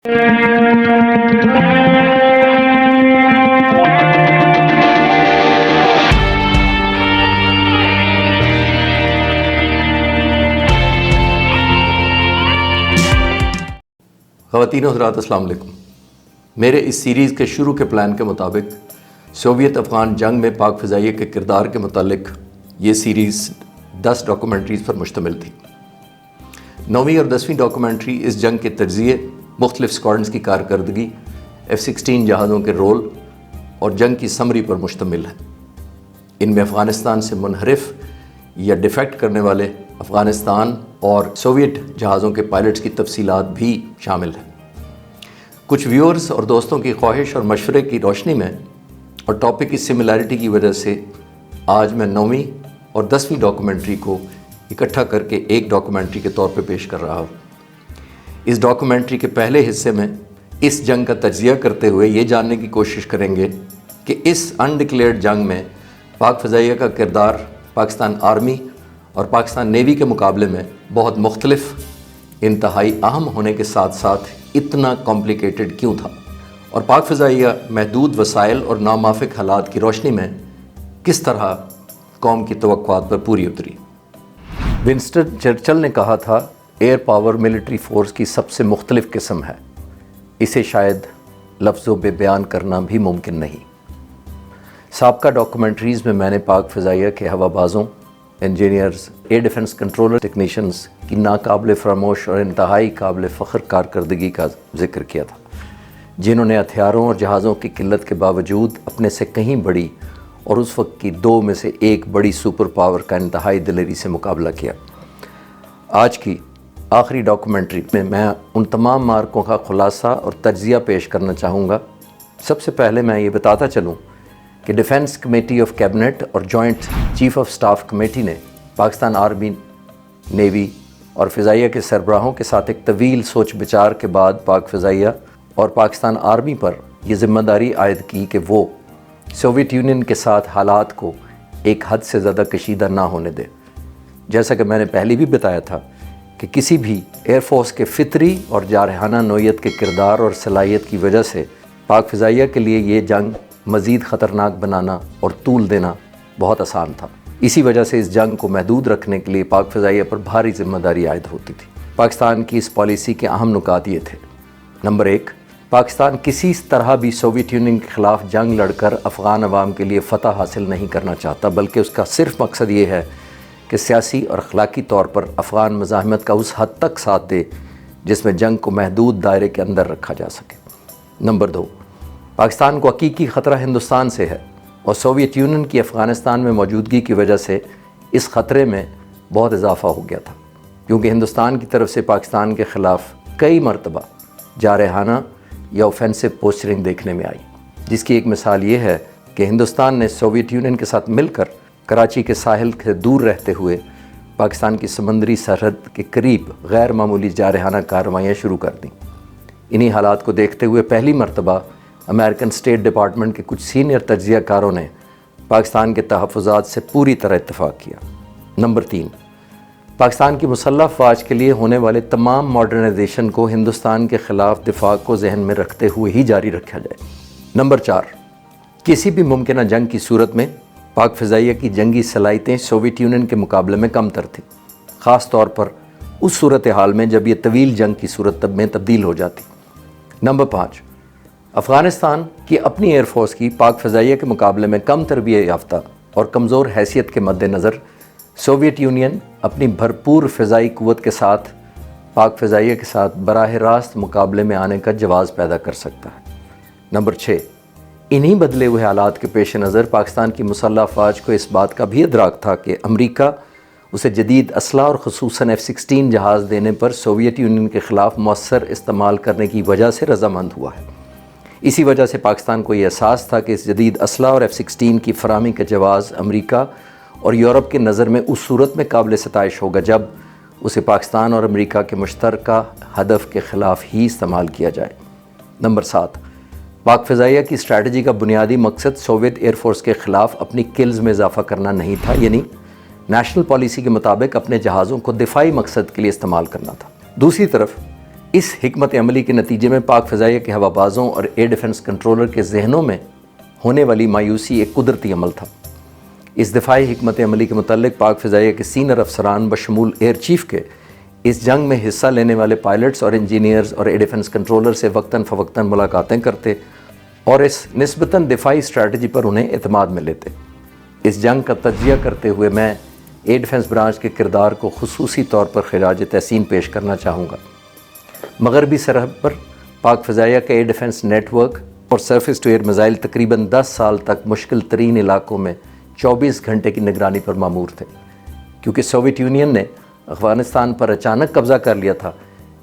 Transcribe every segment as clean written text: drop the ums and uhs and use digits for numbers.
خواتین و حضرات السلام علیکم۔ میرے اس سیریز کے شروع کے پلان کے مطابق سوویت افغان جنگ میں پاک فضائیہ کے کردار کے متعلق یہ سیریز 10 ڈاکومنٹریز پر مشتمل تھی۔ 9ویں اور 10ویں ڈاکومنٹری اس جنگ کے تجزیے، مختلف اسکواڈنز کی کارکردگی، F-16 جہازوں کے رول اور جنگ کی سمری پر مشتمل ہے۔ ان میں افغانستان سے منحرف یا ڈیفیکٹ کرنے والے افغانستان اور سوویٹ جہازوں کے پائلٹس کی تفصیلات بھی شامل ہیں۔ کچھ ویورز اور دوستوں کی خواہش اور مشورے کی روشنی میں اور ٹاپک کی سملیرٹی کی وجہ سے آج میں 9ویں اور 10ویں ڈاکومنٹری کو اکٹھا کر کے ایک ڈاکومنٹری کے طور پہ پیش کر رہا ہوں۔ اس ڈاکومنٹری کے پہلے حصے میں اس جنگ کا تجزیہ کرتے ہوئے یہ جاننے کی کوشش کریں گے کہ اس انڈکلیئرڈ جنگ میں پاک فضائیہ کا کردار پاکستان آرمی اور پاکستان نیوی کے مقابلے میں بہت مختلف، انتہائی اہم ہونے کے ساتھ ساتھ اتنا کمپلیکیٹڈ کیوں تھا، اور پاک فضائیہ محدود وسائل اور ناموافق حالات کی روشنی میں کس طرح قوم کی توقعات پر پوری اتری۔ ونسٹن چرچل نے کہا تھا، ایئر پاور ملٹری فورس کی سب سے مختلف قسم ہے، اسے شاید لفظوں پہ بیان کرنا بھی ممکن نہیں۔ سابقہ ڈاکومنٹریز میں میں نے پاک فضائیہ کے ہوا بازوں، engineers, air defence controller technicians کی ناقابل فراموش اور انتہائی قابل فخر کارکردگی کا ذکر کیا تھا، جنہوں نے ہتھیاروں اور جہازوں کی قلت کے باوجود اپنے سے کہیں بڑی اور اس وقت کی 2 میں سے ایک بڑی سپر پاور کا انتہائی دلیری سے مقابلہ کیا۔ آج کی آخری ڈاکومنٹری میں ان تمام مارکوں کا خلاصہ اور تجزیہ پیش کرنا چاہوں گا۔ سب سے پہلے میں یہ بتاتا چلوں کہ ڈیفنس کمیٹی آف کیبنٹ اور joint chief of staff committee نے پاکستان آرمی، نیوی اور فضائیہ کے سربراہوں کے ساتھ ایک طویل سوچ بچار کے بعد پاک فضائیہ اور پاکستان آرمی پر یہ ذمہ داری عائد کی کہ وہ سوویت یونین کے ساتھ حالات کو ایک حد سے زیادہ کشیدہ نہ ہونے دے۔ جیسا کہ میں نے پہلے بھی بتایا تھا کہ کسی بھی ایئر فورس کے فطری اور جارحانہ نوعیت کے کردار اور صلاحیت کی وجہ سے پاک فضائیہ کے لیے یہ جنگ مزید خطرناک بنانا اور طول دینا بہت آسان تھا۔ اسی وجہ سے اس جنگ کو محدود رکھنے کے لیے پاک فضائیہ پر بھاری ذمہ داری عائد ہوتی تھی۔ پاکستان کی اس پالیسی کے اہم نکات یہ تھے۔ نمبر 1، پاکستان کسی طرح بھی سوویت یونین کے خلاف جنگ لڑ کر افغان عوام کے لیے فتح حاصل نہیں کرنا چاہتا، بلکہ اس کا صرف مقصد یہ ہے کہ سیاسی اور اخلاقی طور پر افغان مزاحمت کا اس حد تک ساتھ دے جس میں جنگ کو محدود دائرے کے اندر رکھا جا سکے۔ نمبر 2، پاکستان کو حقیقی خطرہ ہندوستان سے ہے اور سوویت یونین کی افغانستان میں موجودگی کی وجہ سے اس خطرے میں بہت اضافہ ہو گیا تھا، کیونکہ ہندوستان کی طرف سے پاکستان کے خلاف کئی مرتبہ جارحانہ یا اوفینسو پوسچرنگ دیکھنے میں آئی، جس کی ایک مثال یہ ہے کہ ہندوستان نے سوویت یونین کے ساتھ مل کر کراچی کے ساحل سے دور رہتے ہوئے پاکستان کی سمندری سرحد کے قریب غیر معمولی جارحانہ کارروائیاں شروع کر دیں۔ انہی حالات کو دیکھتے ہوئے پہلی مرتبہ امریکن اسٹیٹ ڈپارٹمنٹ کے کچھ سینئر تجزیہ کاروں نے پاکستان کے تحفظات سے پوری طرح اتفاق کیا۔ نمبر 3، پاکستان کی مسلح افواج کے لیے ہونے والے تمام ماڈرنائزیشن کو ہندوستان کے خلاف دفاع کو ذہن میں رکھتے ہوئے ہی جاری رکھا جائے۔ نمبر 4، کسی بھی ممکنہ جنگ کی صورت میں پاک فضائیہ کی جنگی صلاحیتیں سوویت یونین کے مقابلے میں کم تر تھیں، خاص طور پر اس صورتحال میں جب یہ طویل جنگ کی صورت میں تبدیل ہو جاتی۔ نمبر 5، افغانستان کی اپنی ایئر فورس کی پاک فضائیہ کے مقابلے میں کم تربیت یافتہ اور کمزور حیثیت کے مد نظر سوویت یونین اپنی بھرپور فضائی قوت کے ساتھ پاک فضائیہ کے ساتھ براہ راست مقابلے میں آنے کا جواز پیدا کر سکتا ہے۔ نمبر 6، انہی بدلے ہوئے حالات کے پیش نظر پاکستان کی مسلح افواج کو اس بات کا بھی ادراک تھا کہ امریکہ اسے جدید اسلحہ اور خصوصاً F-16 جہاز دینے پر سوویت یونین کے خلاف مؤثر استعمال کرنے کی وجہ سے رضامند ہوا ہے۔ اسی وجہ سے پاکستان کو یہ احساس تھا کہ اس جدید اسلحہ اور F-16 کی فراہمی کا جواز امریکہ اور یورپ کی نظر میں اس صورت میں قابل ستائش ہوگا جب اسے پاکستان اور امریکہ کے مشترکہ ہدف کے خلاف ہی استعمال کیا جائے۔ نمبر 7، پاک فضائیہ کی اسٹریٹجی کا بنیادی مقصد سوویت ایئر فورس کے خلاف اپنی کلز میں اضافہ کرنا نہیں تھا، یعنی نیشنل پالیسی کے مطابق اپنے جہازوں کو دفاعی مقصد کے لیے استعمال کرنا تھا۔ دوسری طرف اس حکمت عملی کے نتیجے میں پاک فضائیہ کے ہوابازوں اور ایئر ڈیفنس کنٹرولر کے ذہنوں میں ہونے والی مایوسی ایک قدرتی عمل تھا۔ اس دفاعی حکمت عملی کے متعلق پاک فضائیہ کے سینئر افسران بشمول ایئر چیف کے اس جنگ میں حصہ لینے والے پائلٹس اور انجینئرز اور ایئر ڈیفنس کنٹرولر سے وقتاً فوقتاً ملاقاتیں کرتے اور اس نسبتاً دفاعی اسٹریٹجی پر انہیں اعتماد میں لیتے۔ اس جنگ کا تجزیہ کرتے ہوئے میں ایئر ڈیفنس برانچ کے کردار کو خصوصی طور پر خراج تحسین پیش کرنا چاہوں گا۔ مغربی سرحد پر پاک فضائیہ کا ایئر ڈیفنس نیٹ ورک اور سرفیس ٹو ایئر میزائل تقریباً 10 سال تک مشکل ترین علاقوں میں 24 گھنٹے کی نگرانی پر مامور تھے، کیونکہ سوویت یونین نے افغانستان پر اچانک قبضہ کر لیا تھا،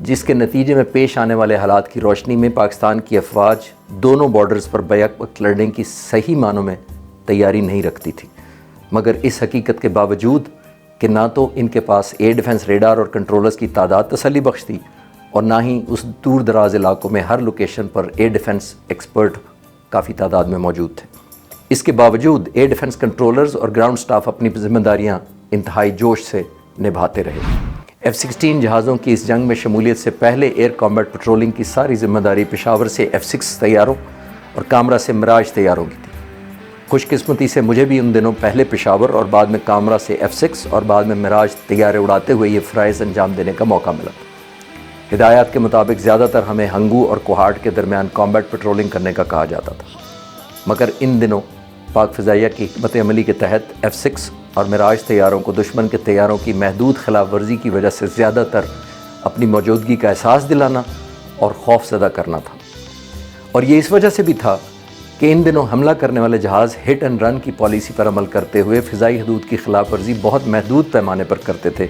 جس کے نتیجے میں پیش آنے والے حالات کی روشنی میں پاکستان کی افواج دونوں بارڈرز پر بیک وقت لڑنے کی صحیح معنوں میں تیاری نہیں رکھتی تھی۔ مگر اس حقیقت کے باوجود کہ نہ تو ان کے پاس ایئر ڈیفنس ریڈار اور کنٹرولرز کی تعداد تسلی بخش تھی اور نہ ہی اس دور دراز علاقوں میں ہر لوکیشن پر ایئر ڈیفنس ایکسپرٹ کافی تعداد میں موجود تھے، اس کے باوجود ایئر ڈیفنس کنٹرولرز اور گراؤنڈ سٹاف اپنی ذمہ داریاں انتہائی جوش سے نبھاتے رہے۔ F-16 جہازوں کی اس جنگ میں شمولیت سے پہلے ایئر کامبیٹ پٹرولنگ کی ساری ذمہ داری پشاور سے F-6 طیاروں اور کامرا سے مراج طیاروں کی تھی۔ خوش قسمتی سے مجھے بھی ان دنوں پہلے پشاور اور بعد میں کامرا سے F-6 اور بعد میں مراج طیارے اڑاتے ہوئے یہ فرائض انجام دینے کا موقع ملا۔ ہدایات کے مطابق زیادہ تر ہمیں ہنگو اور کوہاٹ کے درمیان کامبیٹ پٹرولنگ کرنے کا کہا جاتا تھا، مگر ان دنوں پاک فضائیہ کی حکمت عملی کے تحت F-6 اور مراج طیاروں کو دشمن کے طیاروں کی محدود خلاف ورزی کی وجہ سے زیادہ تر اپنی موجودگی کا احساس دلانا اور خوف زدہ کرنا تھا، اور یہ اس وجہ سے بھی تھا کہ ان دنوں حملہ کرنے والے جہاز ہٹ اینڈ رن کی پالیسی پر عمل کرتے ہوئے فضائی حدود کی خلاف ورزی بہت محدود پیمانے پر کرتے تھے،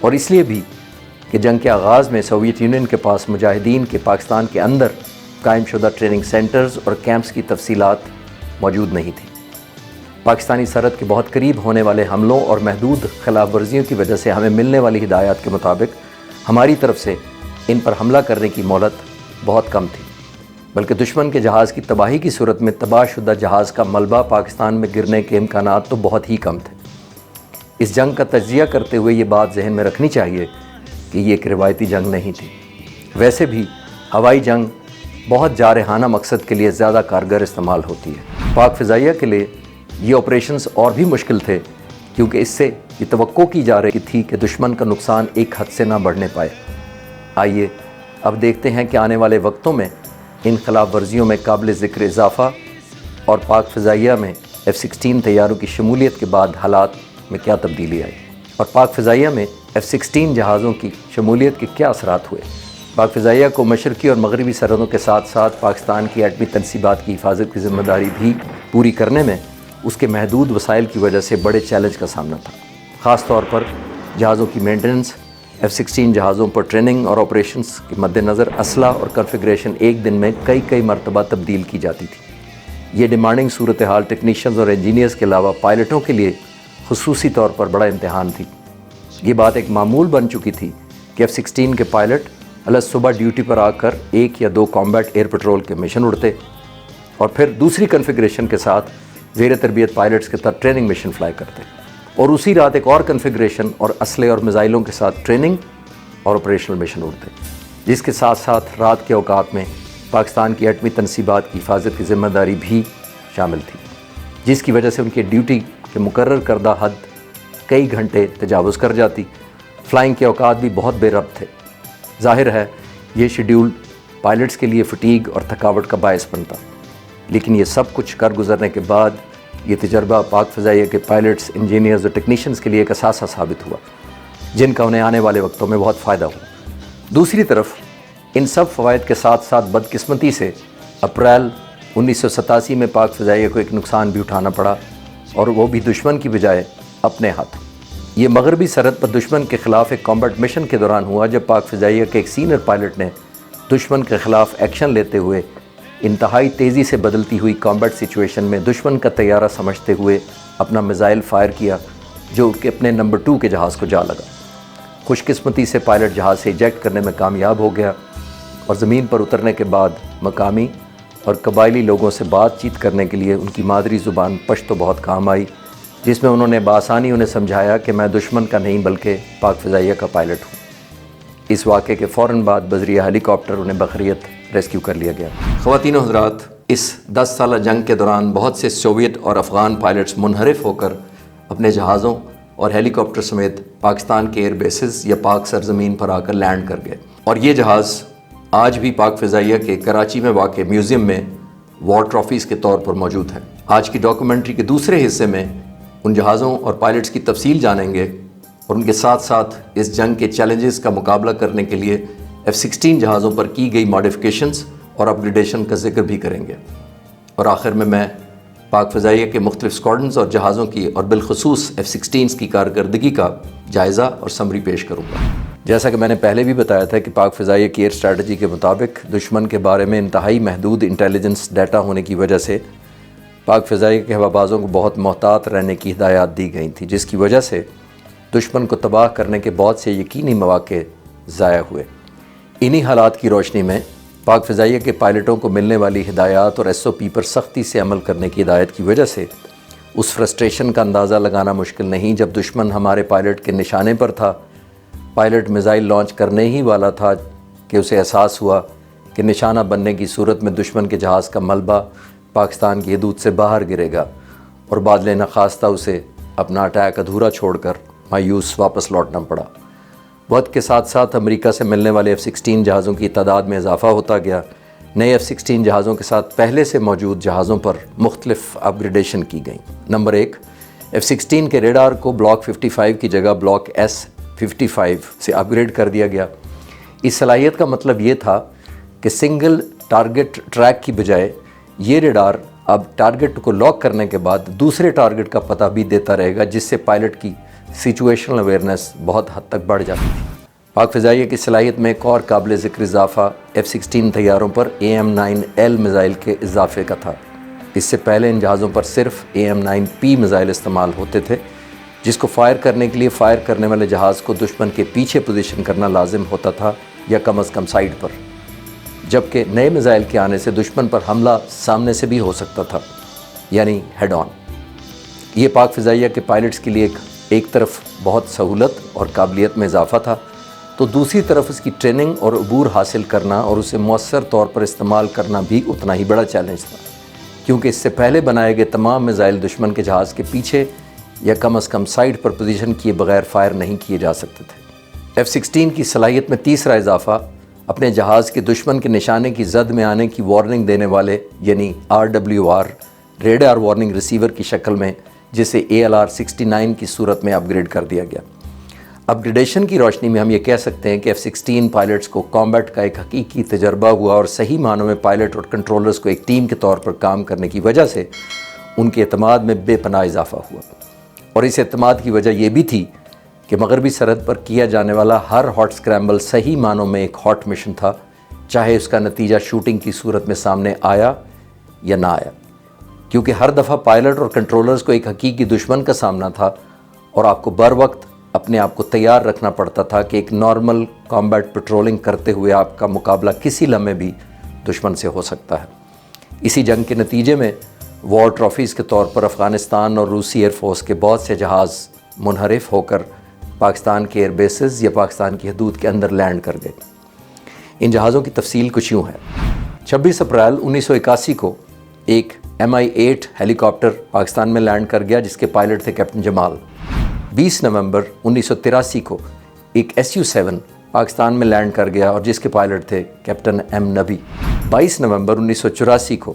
اور اس لیے بھی کہ جنگ کے آغاز میں سوویت یونین کے پاس مجاہدین کے پاکستان کے اندر قائم شدہ ٹریننگ سینٹرز اور کیمپس کی تفصیلات موجود نہیں تھیں۔ پاکستانی سرحد کے بہت قریب ہونے والے حملوں اور محدود خلاف ورزیوں کی وجہ سے ہمیں ملنے والی ہدایات کے مطابق ہماری طرف سے ان پر حملہ کرنے کی مہلت بہت کم تھی، بلکہ دشمن کے جہاز کی تباہی کی صورت میں تباہ شدہ جہاز کا ملبہ پاکستان میں گرنے کے امکانات تو بہت ہی کم تھے۔ اس جنگ کا تجزیہ کرتے ہوئے یہ بات ذہن میں رکھنی چاہیے کہ یہ ایک روایتی جنگ نہیں تھی۔ ویسے بھی ہوائی جنگ بہت جارحانہ مقصد کے لیے زیادہ کارگر استعمال ہوتی ہے۔ پاک فضائیہ کے لیے یہ آپریشنز اور بھی مشکل تھے، کیونکہ اس سے یہ توقع کی جا رہی تھی کہ دشمن کا نقصان ایک حد سے نہ بڑھنے پائے۔ آئیے اب دیکھتے ہیں کہ آنے والے وقتوں میں ان خلاف ورزیوں میں قابل ذکر اضافہ اور پاک فضائیہ میں F-16 طیاروں کی شمولیت کے بعد حالات میں کیا تبدیلی آئی، اور پاک فضائیہ میں F-16 جہازوں کی شمولیت کے کیا اثرات ہوئے۔ پاک فضائیہ کو مشرقی اور مغربی سرحدوں کے ساتھ ساتھ پاکستان کی ایٹمی تنصیبات کی حفاظت کی ذمہ داری بھی پوری کرنے میں اس کے محدود وسائل کی وجہ سے بڑے چیلنج کا سامنا تھا، خاص طور پر جہازوں کی مینٹیننس۔ F-16 جہازوں پر ٹریننگ اور آپریشنز کے مد نظر اسلحہ اور کنفیگریشن ایک دن میں کئی مرتبہ تبدیل کی جاتی تھی۔ یہ ڈیمانڈنگ صورتحال ٹیکنیشینز اور انجینئرز کے علاوہ پائلٹوں کے لیے خصوصی طور پر بڑا امتحان تھی۔ یہ بات ایک معمول بن چکی تھی کہ F-16 کے پائلٹ صبح ڈیوٹی پر آ کر 1 یا 2 کامبیٹ ایئر پٹرول کے مشن اڑتے اور پھر دوسری کنفیگریشن کے ساتھ زیر تربیت پائلٹس کے تحت ٹریننگ مشن فلائی کرتے، اور اسی رات ایک اور کنفیگریشن اور اسلحے اور میزائلوں کے ساتھ ٹریننگ اور آپریشنل مشن اڑتے، جس کے ساتھ ساتھ رات کے اوقات میں پاکستان کی ایٹمی تنصیبات کی حفاظت کی ذمہ داری بھی شامل تھی، جس کی وجہ سے ان کی ڈیوٹی کے مقرر کردہ حد کئی گھنٹے تجاوز کر جاتی۔ فلائنگ کے اوقات بھی بہت بے ربط تھے۔ ظاہر ہے یہ شیڈیول پائلٹس کے لیے فٹیگ اور تھکاوٹ کا باعث بنتا، لیکن یہ سب کچھ کر گزرنے کے بعد یہ تجربہ پاک فضائیہ کے پائلٹس، انجینئرز اور ٹیکنیشینز کے لیے ایک اثاثہ ثابت ہوا، جن کا انہیں آنے والے وقتوں میں بہت فائدہ ہوا۔ دوسری طرف ان سب فوائد کے ساتھ ساتھ بدقسمتی سے اپریل 1987 میں پاک فضائیہ کو ایک نقصان بھی اٹھانا پڑا، اور وہ بھی دشمن کی بجائے اپنے ہاتھ۔ یہ مغربی سرحد پر دشمن کے خلاف ایک کامبیٹ مشن کے دوران ہوا، جب پاک فضائیہ کے ایک سینئر پائلٹ نے دشمن کے خلاف ایکشن لیتے ہوئے انتہائی تیزی سے بدلتی ہوئی کامبیٹ سچویشن میں دشمن کا طیارہ سمجھتے ہوئے اپنا میزائل فائر کیا، جو کہ اپنے نمبر 2 کے جہاز کو جا لگا۔ خوش قسمتی سے پائلٹ جہاز سے ایجیکٹ کرنے میں کامیاب ہو گیا، اور زمین پر اترنے کے بعد مقامی اور قبائلی لوگوں سے بات چیت کرنے کے لیے ان کی مادری زبان پشتو بہت کام آئی، جس میں انہوں نے بآسانی انہیں سمجھایا کہ میں دشمن کا نہیں بلکہ پاک فضائیہ کا پائلٹ ہوں۔ اس واقعے کے فوراً بعد بذریعہ ہیلی کاپٹر انہیں بخیریت ریسکیو کر لیا گیا۔ خواتین و حضرات، اس 10 سالہ جنگ کے دوران بہت سے سوویت اور افغان پائلٹس منحرف ہو کر اپنے جہازوں اور ہیلی کاپٹر سمیت پاکستان کے ایئر بیسز یا پاک سرزمین پر آ کر لینڈ کر گئے، اور یہ جہاز آج بھی پاک فضائیہ کے کراچی میں واقع میوزیم میں وار ٹرافیز کے طور پر موجود ہے۔ آج کی ڈاکومنٹری کے دوسرے حصے میں ان جہازوں اور پائلٹس کی تفصیل جانیں گے اور ان کے ساتھ ساتھ اس جنگ کے چیلنجز کا مقابلہ کرنے کے لیے F-16 جہازوں پر کی گئی ماڈیفکیشنز اور اپ گریڈیشن کا ذکر بھی کریں گے، اور آخر میں پاک فضائیہ کے مختلف اسکواڈرنز اور جہازوں کی اور بالخصوص F-16 کی کارکردگی کا جائزہ اور سمری پیش کروں گا۔ جیسا کہ میں نے پہلے بھی بتایا تھا کہ پاک فضائیہ کی ایئر اسٹریٹجی کے مطابق دشمن کے بارے میں انتہائی محدود انٹیلیجنس ڈیٹا ہونے کی وجہ سے پاک فضائیہ کے ہوابازوں کو بہت محتاط رہنے کی ہدایات دی گئی تھیں، جس کی وجہ سے دشمن کو تباہ کرنے کے بہت سے یقینی مواقع ضائع ہوئے۔ انہی حالات کی روشنی میں پاک فضائیہ کے پائلٹوں کو ملنے والی ہدایات اور SOP پر سختی سے عمل کرنے کی ہدایت کی وجہ سے اس فرسٹریشن کا اندازہ لگانا مشکل نہیں جب دشمن ہمارے پائلٹ کے نشانے پر تھا۔ پائلٹ میزائل لانچ کرنے ہی والا تھا کہ اسے احساس ہوا کہ نشانہ بننے کی صورت میں دشمن کے جہاز کا ملبہ پاکستان کی حدود سے باہر گرے گا، اور بعد نخواستہ اسے اپنا اٹیک ادھورا چھوڑ کر مایوس واپس لوٹنا پڑا۔ وقت کے ساتھ ساتھ امریکہ سے ملنے والے F-16 جہازوں کی تعداد میں اضافہ ہوتا گیا۔ نئے F-16 جہازوں کے ساتھ پہلے سے موجود جہازوں پر مختلف اپ گریڈیشن کی گئیں۔ نمبر 1، F-16 کے ریڈار کو بلاک 55 کی جگہ بلاک S-55 سے اپ گریڈ کر دیا گیا۔ اس صلاحیت کا مطلب یہ تھا کہ سنگل ٹارگٹ ٹریک کی بجائے یہ ریڈار اب ٹارگٹ کو لاک کرنے کے بعد دوسرے ٹارگٹ کا پتہ بھی دیتا رہے گا، جس سے پائلٹ کی سچویشنل اویئرنیس بہت حد تک بڑھ جاتی تھی۔ پاک فضائیہ کی صلاحیت میں ایک اور قابل ذکر اضافہ F-16 طیاروں پر AIM-9L میزائل کے اضافے کا تھا۔ اس سے پہلے ان جہازوں پر صرف AIM-9P میزائل استعمال ہوتے تھے، جس کو فائر کرنے کے لیے فائر کرنے والے جہاز کو دشمن کے پیچھے پوزیشن کرنا لازم ہوتا تھا، یا کم از کم سائڈ پر، جبکہ نئے میزائل کے آنے سے دشمن پر حملہ سامنے سے بھی ہو سکتا تھا، یعنی ہیڈ آن۔ یہ پاک فضائیہ کے پائلٹس کے لیے ایک طرف بہت سہولت اور قابلیت میں اضافہ تھا، تو دوسری طرف اس کی ٹریننگ اور عبور حاصل کرنا اور اسے مؤثر طور پر استعمال کرنا بھی اتنا ہی بڑا چیلنج تھا، کیونکہ اس سے پہلے بنائے گئے تمام میزائل دشمن کے جہاز کے پیچھے یا کم از کم سائڈ پر پوزیشن کیے بغیر فائر نہیں کیے جا سکتے تھے۔ F-16 کی صلاحیت میں تیسرا اضافہ اپنے جہاز کے دشمن کے نشانے کی زد میں آنے کی وارننگ دینے والے یعنی RWR ریڈار وارننگ ریسیور کی شکل میں، جسے ALR-69 کی صورت میں اپ گریڈ کر دیا گیا۔ اپ گریڈیشن کی روشنی میں ہم یہ کہہ سکتے ہیں کہ F-16 پائلٹس کو کامبیٹ کا ایک حقیقی تجربہ ہوا، اور صحیح معنوں میں پائلٹ اور کنٹرولرز کو ایک ٹیم کے طور پر کام کرنے کی وجہ سے ان کے اعتماد میں بے پناہ اضافہ ہوا، اور اس اعتماد کی وجہ یہ بھی تھی کہ مغربی سرحد پر کیا جانے والا ہر ہاٹ اسکریمبل صحیح معنوں میں ایک ہاٹ مشن تھا، چاہے اس کا نتیجہ شوٹنگ کی صورت میں سامنے آیا یا نہ آیا، کیونکہ ہر دفعہ پائلٹ اور کنٹرولرز کو ایک حقیقی دشمن کا سامنا تھا، اور آپ کو بر وقت اپنے آپ کو تیار رکھنا پڑتا تھا کہ ایک نارمل کامبیٹ پیٹرولنگ کرتے ہوئے آپ کا مقابلہ کسی لمحے بھی دشمن سے ہو سکتا ہے۔ اسی جنگ کے نتیجے میں وار ٹرافیز کے طور پر افغانستان اور روسی ایئر فورس کے بہت سے جہاز منحرف ہو کر پاکستان کے ایئر بیسز یا پاکستان کی حدود کے اندر لینڈ کر گئے۔ ان جہازوں کی تفصیل کچھ یوں ہے۔ 26 اپریل 1981 کو ایک Mi-8 ہیلی کاپٹر پاکستان میں لینڈ کر گیا، جس کے پائلٹ تھے کیپٹن جمال۔ 20 نومبر 1983 کو ایک Su-7 پاکستان میں لینڈ کر گیا، اور جس کے پائلٹ تھے کیپٹن M نبی۔ 22 نومبر 1984 کو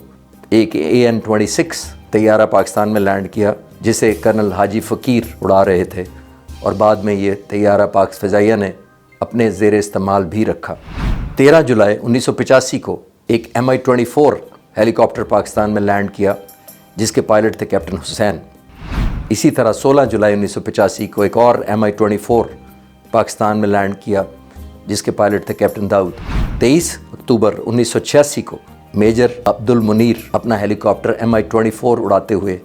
ایک AN-26 طیارہ پاکستان میں لینڈ کیا، جسے کرنل حاجی فقیر اڑا رہے تھے، اور بعد میں یہ طیارہ پاک فضائیہ نے اپنے زیر استعمال بھی رکھا۔ 13 جولائی 1985 کو ایک Mi-24 ہیلی کاپٹر پاکستان میں لینڈ کیا، جس کے پائلٹ تھے کیپٹن حسین۔ اسی طرح 16 جولائی 1985 کو ایک اور Mi-24 پاکستان میں لینڈ کیا، جس کے پائلٹ تھے کیپٹن داؤد۔ 23 اکتوبر 1986 کو میجر عبد المنیر اپنا ہیلی کاپٹر Mi-24 اڑاتے ہوئے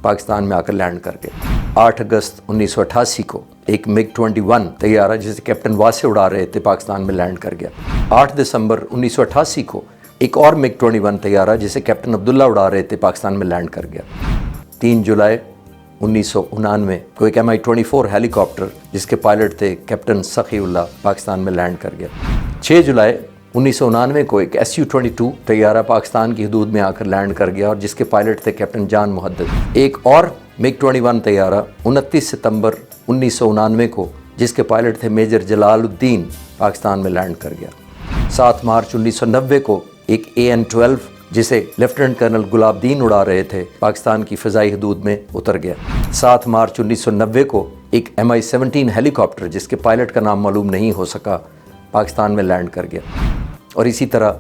پاکستان میں آ کر لینڈ کر گئے۔ 8 اگست 1988 کو ایک MiG-21 طیارہ جسے کیپٹن واسع اڑا رہے تھے پاکستان میں لینڈ کر گیا۔ 8 دسمبر 1988 کو ایک اور MiG-21 طیارہ جسے کیپٹن عبداللہ اڑا رہے تھے پاکستان میں لینڈ کر گیا۔ 3 جولائی 1999 کو ایک Mi-24 ہیلی کاپٹر جس کے پائلٹ تھے کیپٹن سخی اللہ پاکستان میں لینڈ کر گیا۔ 6 جولائی 1999 کو ایک Su-22 طیارہ پاکستان کی حدود میں آ کر لینڈ کر گیا اور جس کے پائلٹ تھے کیپٹن جان محدد۔ ایک اور MiG-21 طیارہ 29 ستمبر 1999 کو جس کے پائلٹ تھے میجر جلال الدین پاکستان میں لینڈ کر گیا۔ 7 مارچ 1990 کو ایک AN-12 جسے لیفٹیننٹ کرنل گلاب دین اڑا رہے تھے پاکستان کی فضائی حدود میں اتر گیا۔ 7 مارچ 1990 کو ایک Mi-17 ہیلی کاپٹر جس کے پائلٹ کا نام معلوم نہیں ہو سکا پاکستان میں لینڈ کر گیا۔ اور اسی طرح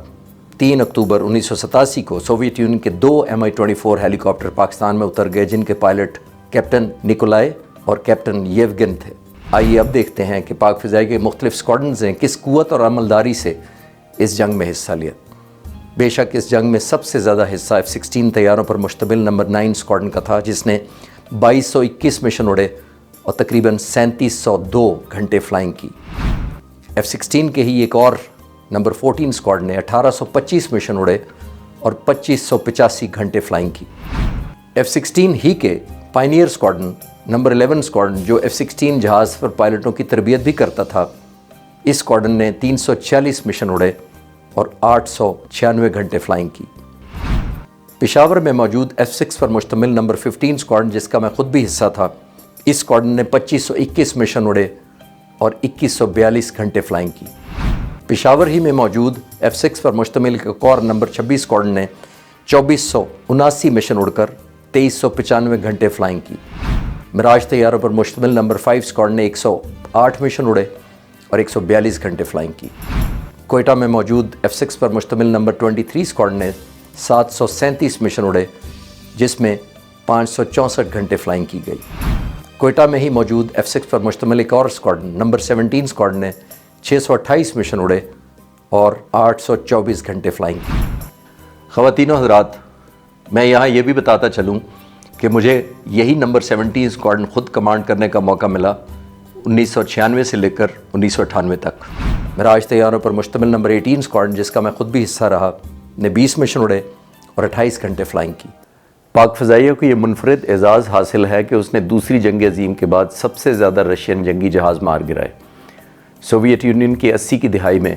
3 اکتوبر 1987 کو سوویت یونین کے 2 Mi-24 ہیلی کاپٹر پاکستان میں اتر گئے جن کے پائلٹ کیپٹن نکولائے اور کیپٹن یوگن تھے۔ آئیے اب دیکھتے ہیں کہ پاک فضائی کے مختلف اسکواڈنز نے کس قوت اور عملداری سے اس جنگ میں حصہ لیا۔ بے شک اس جنگ میں سب سے زیادہ حصہ F-16 طیاروں پر مشتمل نمبر 9 اسکواڈن کا تھا جس نے 2221 مشن اڑے اور تقریباً 3702 گھنٹے فلائنگ کی۔ F-16 کے ہی ایک اور نمبر 14 اسکواڈ نے 1825 مشن اڑے اور 2585 گھنٹے فلائنگ کی۔ F-16 ہی کے پائنیئر اسکواڈن نمبر 11 اسکواڈن جو F-16 جہاز پر پائلٹوں کی تربیت بھی کرتا تھا، اس اسکواڈن نے 340 مشن اڑے اور 896 گھنٹے فلائنگ کی۔ پشاور میں موجود F-6 پر مشتمل نمبر 15 اسکواڈن جس کا میں خود بھی حصہ تھا، اس اسکواڈن نے 2521 مشن اڑے اور 2142 گھنٹے فلائنگ کی۔ پشاور ہی میں موجود F-6 پر مشتمل ایک اور نمبر 26 اسکواڈن نے 2479 مشن اڑ کر 2395 گھنٹے فلائنگ کی۔ مراج طیاروں پر مشتمل نمبر 5 اسکواڈن نے 108 مشن اڑے اور 142 گھنٹے فلائنگ کی۔ کوئٹہ میں موجود F-6 پر مشتمل نمبر 23 اسکواڈن نے 737 مشن اڑے جس میں 564 گھنٹے فلائنگ کی گئی۔ کوئٹہ میں ہی موجود F-6 پر مشتمل ایک اور اسکواڈن نمبر 17 اسکواڈن نے 628 مشن اڑے اور 824 گھنٹے فلائنگ کی۔ خواتین و حضرات، میں یہاں یہ بھی بتاتا چلوں کہ مجھے یہی نمبر 17 اسکواڈن خود کمانڈ کرنے کا موقع ملا 1996 سے لے کر 1998 تک۔ مراج طیاروں پر مشتمل نمبر 18 اسکواڈن جس کا میں خود بھی حصہ رہا نے 20 مشن اڑے اور 28 گھنٹے فلائنگ کی۔ پاک فضائیہ کو یہ منفرد اعزاز حاصل ہے کہ اس نے دوسری جنگ عظیم کے بعد سب سے زیادہ رشین جنگی جہاز مار گرائے۔ سوویت یونین کی 80 کی دہائی میں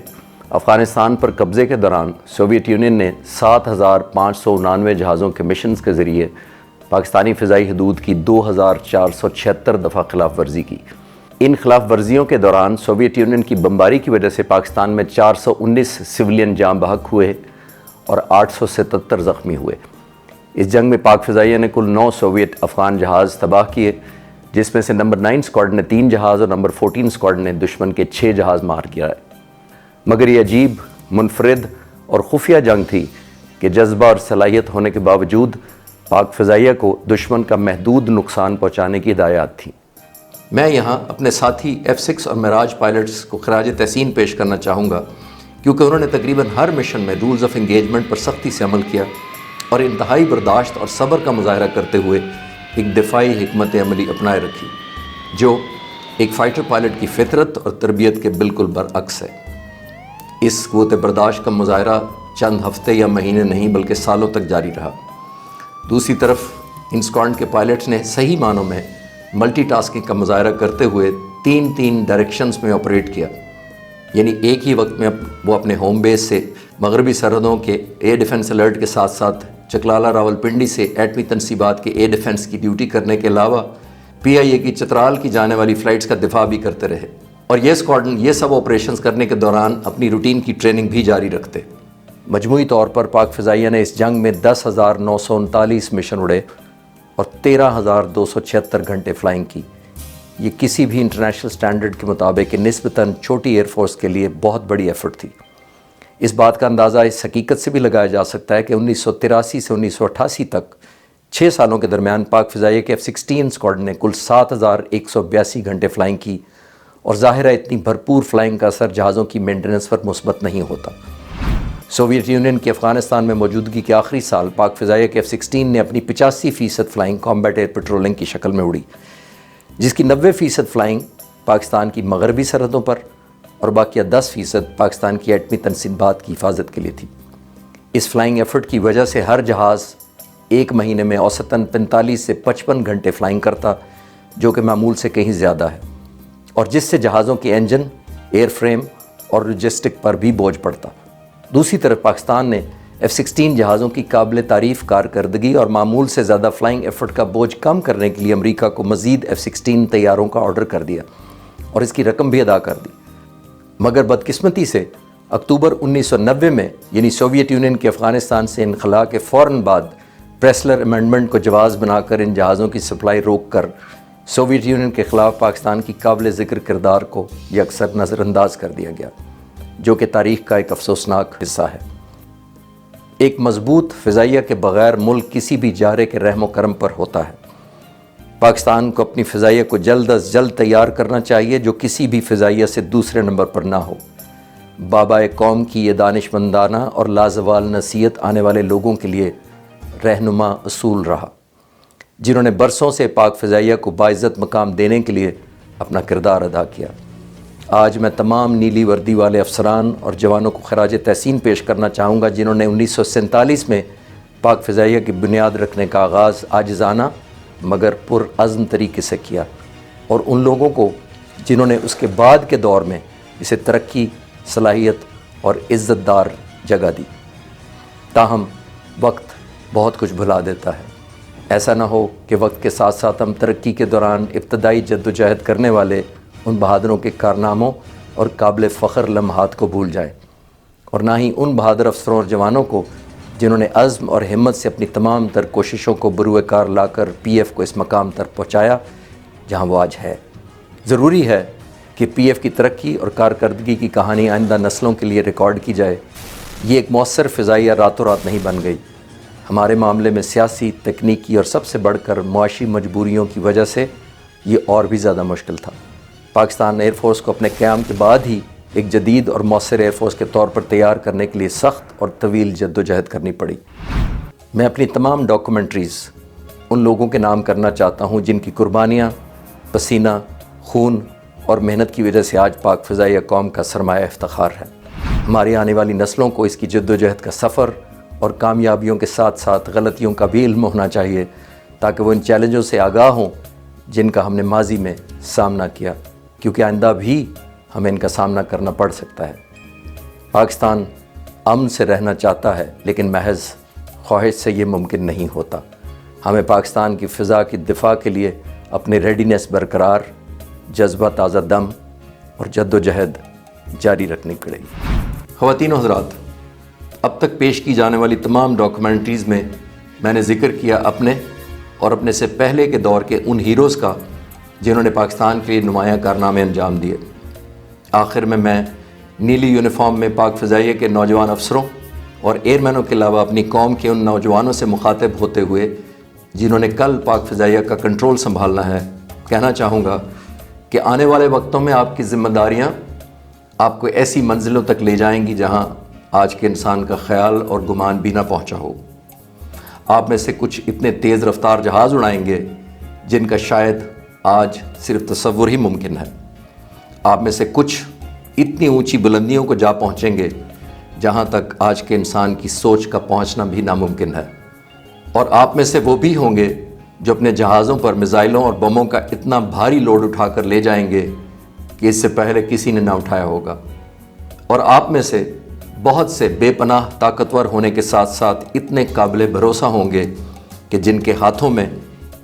افغانستان پر قبضے کے دوران سوویت یونین نے 7599 جہازوں کے مشنز کے ذریعے پاکستانی فضائی حدود کی 2476 دفعہ خلاف ورزی کی۔ ان خلاف ورزیوں کے دوران سوویت یونین کی بمباری کی وجہ سے پاکستان میں 419 سویلین جاں بحق ہوئے اور 877 زخمی ہوئے۔ اس جنگ میں پاک فضائیہ نے کل 9 سوویت افغان جہاز تباہ کیے جس میں سے نمبر 9 اسکواڈن نے 3 جہاز اور نمبر 14 اسکواڈن نے دشمن کے 6 جہاز مار گرائے۔ مگر یہ عجیب، منفرد اور خفیہ جنگ تھی کہ جذبہ اور صلاحیت ہونے کے باوجود پاک فضائیہ کو دشمن کا محدود نقصان پہنچانے کی ہدایات تھی۔ میں یہاں اپنے ساتھی F-6 اور معراج پائلٹس کو خراج تحسین پیش کرنا چاہوں گا کیونکہ انہوں نے تقریباً ہر مشن میں رولز آف انگیجمنٹ پر سختی سے عمل کیا اور انتہائی برداشت اور صبر کا مظاہرہ کرتے ہوئے ایک دفاعی حکمت عملی اپنائے رکھی جو ایک فائٹر پائلٹ کی فطرت اور تربیت کے بالکل برعکس ہے۔ اس قوت برداشت کا مظاہرہ چند ہفتے یا مہینے نہیں بلکہ سالوں تک جاری رہا۔ دوسری طرف ان اسکواڈن کے پائلٹس نے صحیح معنوں میں ملٹی ٹاسکنگ کا مظاہرہ کرتے ہوئے 3 ڈائریکشنز میں آپریٹ کیا، یعنی ایک ہی وقت میں وہ اپنے ہوم بیس سے مغربی سرحدوں کے ایئر ڈیفنس الرٹ کے ساتھ ساتھ چکلالہ راولپنڈی سے ایٹمی تنصیبات کے ایئر ڈیفنس کی ڈیوٹی کرنے کے علاوہ PIA کی چترال کی جانے والی فلائٹس کا دفاع بھی کرتے رہے، اور یہ اسکواڈن یہ سب آپریشنز کرنے کے دوران اپنی روٹین کی ٹریننگ بھی جاری رکھتے۔ مجموعی طور پر پاک فضائیہ نے اس جنگ میں 10,939 مشن اڑے اور 13,276 گھنٹے فلائنگ کی۔ یہ کسی بھی انٹرنیشنل سٹینڈرڈ کے مطابق نسبتاً چھوٹی ایئر فورس کے لیے بہت بڑی ایفرٹ تھی۔ اس بات کا اندازہ اس حقیقت سے بھی لگایا جا سکتا ہے کہ 1983 سے 1988 تک 6 سالوں کے درمیان پاک فضائیہ کے F-16 اسکواڈن نے کل 7,182 گھنٹے فلائنگ کی، اور ظاہر ہے اتنی بھرپور فلائنگ کا اثر جہازوں کی مینٹیننس پر مثبت نہیں ہوتا۔ سوویت یونین کی افغانستان میں موجودگی کے آخری سال پاک فضائیہ کے F-16 نے اپنی 85% فلائنگ کامبیٹ ایئر پیٹرولنگ کی شکل میں اڑی، جس کی 90% فلائنگ پاکستان کی مغربی سرحدوں پر اور باقیہ 10% پاکستان کی ایٹمی تنصیبات کی حفاظت کے لیے تھی۔ اس فلائنگ ایفرٹ کی وجہ سے ہر جہاز ایک مہینے میں اوسطاً 45 سے 55 گھنٹے فلائنگ کرتا، جو کہ معمول سے کہیں زیادہ ہے، اور جس سے جہازوں کی انجن، ایئر فریم اور لوجسٹک پر بھی بوجھ پڑتا۔ دوسری طرف پاکستان نے F-16 جہازوں کی قابل تعریف کارکردگی اور معمول سے زیادہ فلائنگ ایفرٹ کا بوجھ کم کرنے کے لیے امریکہ کو مزید F-16 طیاروں کا آرڈر کر دیا اور اس کی رقم بھی ادا کر دی، مگر بدقسمتی سے اکتوبر 1990 میں، یعنی سوویت یونین کے افغانستان سے انخلاء کے فوراً بعد، پریسلر امینڈمنٹ کو جواز بنا کر ان جہازوں کی سپلائی روک کر سوویت یونین کے خلاف پاکستان کی قابل ذکر کردار کو یہ اکثر نظر انداز کر دیا گیا، جو کہ تاریخ کا ایک افسوسناک حصہ ہے۔ ایک مضبوط فضائیہ کے بغیر ملک کسی بھی جارے کے رحم و کرم پر ہوتا ہے۔ پاکستان کو اپنی فضائیہ کو جلد از جلد تیار کرنا چاہیے، جو کسی بھی فضائیہ سے دوسرے نمبر پر نہ ہو۔ بابا قوم کی یہ دانشمندانہ اور لازوال نصیحت آنے والے لوگوں کے لیے رہنما اصول رہا، جنہوں نے برسوں سے پاک فضائیہ کو باعزت مقام دینے کے لیے اپنا کردار ادا کیا۔ آج میں تمام نیلی وردی والے افسران اور جوانوں کو خراج تحسین پیش کرنا چاہوں گا، جنہوں نے 1947 میں پاک فضائیہ کی بنیاد رکھنے کا آغاز عاجزانہ مگر پرعزم طریقے سے کیا، اور ان لوگوں کو جنہوں نے اس کے بعد کے دور میں اسے ترقی، صلاحیت اور عزت دار جگہ دی۔ تاہم وقت بہت کچھ بھلا دیتا ہے۔ ایسا نہ ہو کہ وقت کے ساتھ ساتھ ہم ترقی کے دوران ابتدائی جد و جہد کرنے والے ان بہادروں کے کارناموں اور قابل فخر لمحات کو بھول جائیں، اور نہ ہی ان بہادر افسروں اور جوانوں کو جنہوں نے عزم اور ہمت سے اپنی تمام تر کوششوں کو بروئے کار لا کر پی ایف کو اس مقام تک پہنچایا جہاں وہ آج ہے۔ ضروری ہے کہ پی ایف کی ترقی اور کارکردگی کی کہانی آئندہ نسلوں کے لیے ریکارڈ کی جائے۔ یہ ایک مؤثر فضائیہ راتوں رات نہیں بن گئی۔ ہمارے معاملے میں سیاسی، تکنیکی اور سب سے بڑھ کر معاشی مجبوریوں کی وجہ سے یہ اور بھی زیادہ مشکل تھا۔ پاکستان ایئر فورس کو اپنے قیام کے بعد ہی ایک جدید اور مؤثر ایئر فورس کے طور پر تیار کرنے کے لیے سخت اور طویل جد و جہد کرنی پڑی۔ میں اپنی تمام ڈاکومنٹریز ان لوگوں کے نام کرنا چاہتا ہوں جن کی قربانیاں، پسینہ، خون اور محنت کی وجہ سے آج پاک فضائیہ قوم کا سرمایہ افتخار ہے۔ ہماری آنے والی نسلوں کو اس کی جد و جہد کا سفر اور کامیابیوں کے ساتھ ساتھ غلطیوں کا بھی علم ہونا چاہیے، تاکہ وہ ان چیلنجوں سے آگاہ ہوں جن کا ہم نے ماضی میں سامنا کیا، کیونکہ آئندہ بھی ہمیں ان کا سامنا کرنا پڑ سکتا ہے۔ پاکستان امن سے رہنا چاہتا ہے، لیکن محض خواہش سے یہ ممکن نہیں ہوتا۔ ہمیں پاکستان کی فضا کی دفاع کے لیے اپنی ریڈینس برقرار، جذبہ تازہ دم اور جد و جہد جاری رکھنی پڑے گی۔ خواتین و حضرات، اب تک پیش کی جانے والی تمام ڈاکومنٹریز میں نے ذکر کیا اپنے اور اپنے سے پہلے کے دور کے ان ہیروز کا جنہوں نے پاکستان کے لیے نمایاں کارنامے انجام دیے۔ آخر میں نیلی یونیفارم میں پاک فضائیہ کے نوجوان افسروں اور ایئر مینوں کے علاوہ اپنی قوم کے ان نوجوانوں سے مخاطب ہوتے ہوئے جنہوں نے کل پاک فضائیہ کا کنٹرول سنبھالنا ہے، کہنا چاہوں گا کہ آنے والے وقتوں میں آپ کی ذمہ داریاں آپ کو ایسی منزلوں تک لے جائیں گی جہاں آج کے انسان کا خیال اور گمان بھی نہ پہنچا ہو۔ آپ میں سے کچھ اتنے تیز رفتار جہاز اڑائیں گے جن کا شاید آج صرف تصور ہی ممکن ہے۔ آپ میں سے کچھ اتنی اونچی بلندیوں کو جا پہنچیں گے جہاں تک آج کے انسان کی سوچ کا پہنچنا بھی ناممکن ہے، اور آپ میں سے وہ بھی ہوں گے جو اپنے جہازوں پر میزائلوں اور بموں کا اتنا بھاری لوڈ اٹھا کر لے جائیں گے کہ اس سے پہلے کسی نے نہ اٹھایا ہوگا، اور آپ میں سے بہت سے بے پناہ طاقتور ہونے کے ساتھ ساتھ اتنے قابل بھروسہ ہوں گے کہ جن کے ہاتھوں میں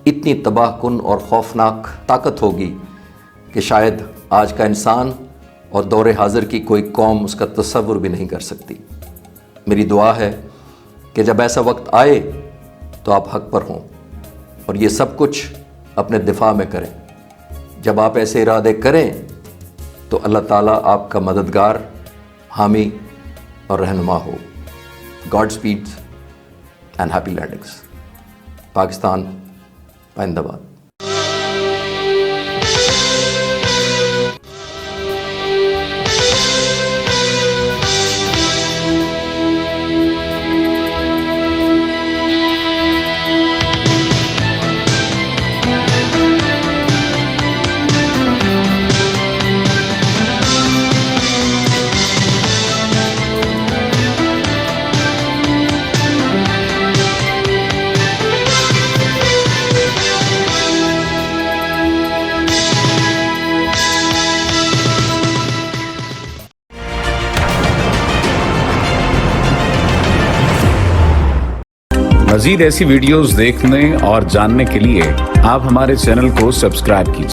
اتنی تباہ کن اور خوفناک طاقت ہوگی کہ شاید آج کا انسان اور دور حاضر کی کوئی قوم اس کا تصور بھی نہیں کر سکتی۔ میری دعا ہے کہ جب ایسا وقت آئے تو آپ حق پر ہوں اور یہ سب کچھ اپنے دفاع میں کریں۔ جب آپ ایسے ارادے کریں تو اللہ تعالیٰ آپ کا مددگار، حامی اور رہنما ہو۔ Godspeed and happy landings. Pakistan زندہ باد۔ مزید ایسی ویڈیوز دیکھنے اور جاننے کے لیے آپ ہمارے چینل کو سبسکرائب کیجیے.